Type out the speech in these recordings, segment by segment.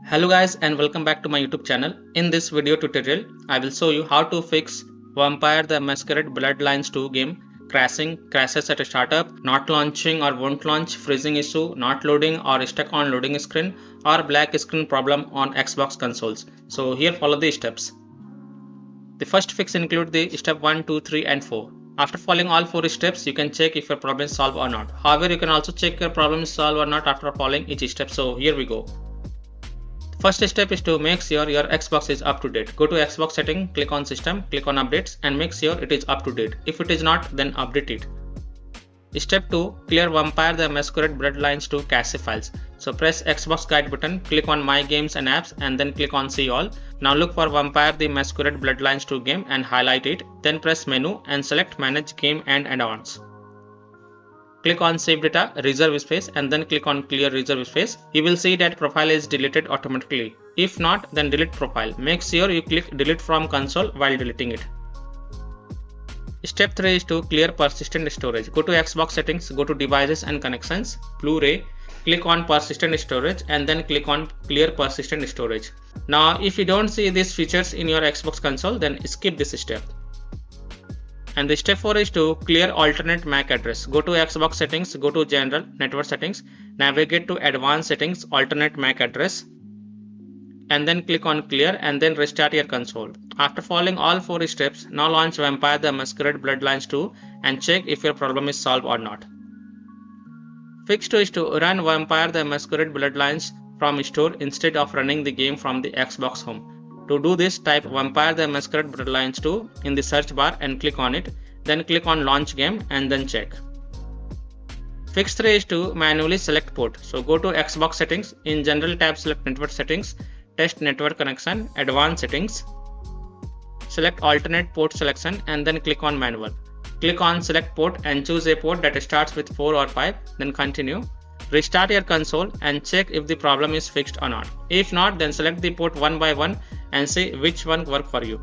Hello guys and welcome back to my YouTube channel. In this video tutorial, I will show you how to fix Vampire the Masquerade Bloodlines 2 game crashes at a startup, not launching or won't launch, freezing issue, not loading or stuck on loading screen, or black screen problem on Xbox consoles. So here follow the steps. The first fix include the step 1, 2, 3 and 4. After following all 4 steps, you can check if your problem is solved or not. However, you can also check your problem is solved or not after following each step. So here we go. First step is to make sure your Xbox is up to date. Go to Xbox setting, click on system, click on updates and make sure it is up to date. If it is not, then update it. Step 2. Clear Vampire the Masquerade Bloodlines 2 cache files. So press Xbox guide button, click on my games and apps and then click on see all. Now look for Vampire the Masquerade Bloodlines 2 game and highlight it. Then press menu and select manage game and add-ons. Click on save data, reserve space and then click on clear reserve space. You will see that profile is deleted automatically. If not, then delete profile. Make sure you click delete from console while deleting it. Step 3 is to clear persistent storage. Go to Xbox settings, go to devices and connections, Blu-ray, click on persistent storage and then click on clear persistent storage. Now if you don't see these features in your Xbox console, then skip this step. And the step 4 is to clear alternate MAC address. Go to Xbox settings, go to general network settings, navigate to advanced settings, alternate MAC address and then click on clear and then restart your console. After following all 4 steps, now launch Vampire the Masquerade Bloodlines 2 and check if your problem is solved or not. Fix 2 is to run Vampire the Masquerade Bloodlines from store instead of running the game from the Xbox home. To do this, type Vampire the Masquerade Bloodlines 2 in the search bar and click on it. Then click on launch game and then check. Fix 3 is to manually select port. So go to Xbox settings, in general tab select network settings, test network connection, advanced settings. Select alternate port selection and then click on manual. Click on select port and choose a port that starts with 4 or 5, then continue. Restart your console and check if the problem is fixed or not. If not, then select the port one by one and see which one work for you.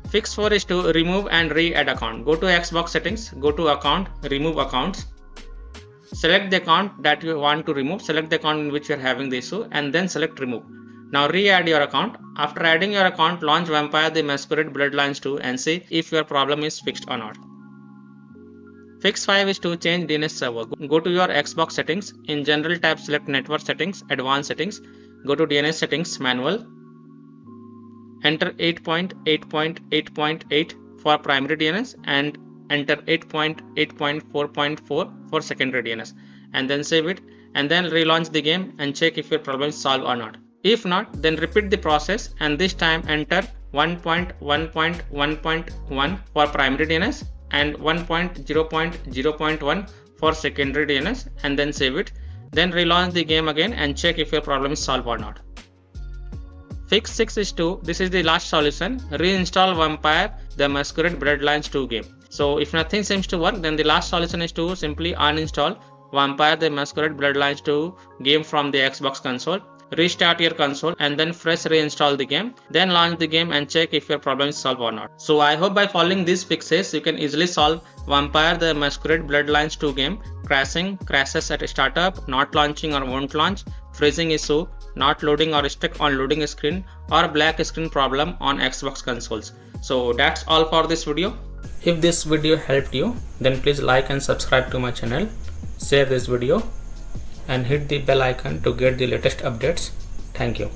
Fix 4 is to remove and re-add account. Go to Xbox settings, go to account, remove accounts. Select the account that you want to remove, select the account in which you are having the issue and then select remove. Now re-add your account. After adding your account, launch Vampire the Masquerade Bloodlines 2 and see if your problem is fixed or not. Fix 5 is to change DNS server. Go to your Xbox settings, in general tab select network settings, advanced settings, go to DNS settings, manual. Enter 8.8.8.8 for primary DNS and enter 8.8.4.4 for secondary DNS and then save it and then relaunch the game and check if your problem is solved or not. If not, then repeat the process and this time enter 1.1.1.1 for primary DNS and 1.0.0.1 for secondary DNS and then save it. Then relaunch the game again and check if your problem is solved or not. Fix 6 is to, this is the last solution, reinstall Vampire the Masquerade Bloodlines 2 game. So if nothing seems to work, then the last solution is to simply uninstall Vampire the Masquerade Bloodlines 2 game from the Xbox console. Restart your console and then fresh reinstall the game. Then launch the game and check if your problem is solved or not. So I hope by following these fixes, you can easily solve Vampire the Masquerade Bloodlines 2 game crashes at a startup, not launching or won't launch, freezing issue, not loading or stuck on loading screen, or black screen problem on Xbox consoles. So that's all for this video. If this video helped you, then please like and subscribe to my channel, share this video and hit the bell icon to get the latest updates. Thank you.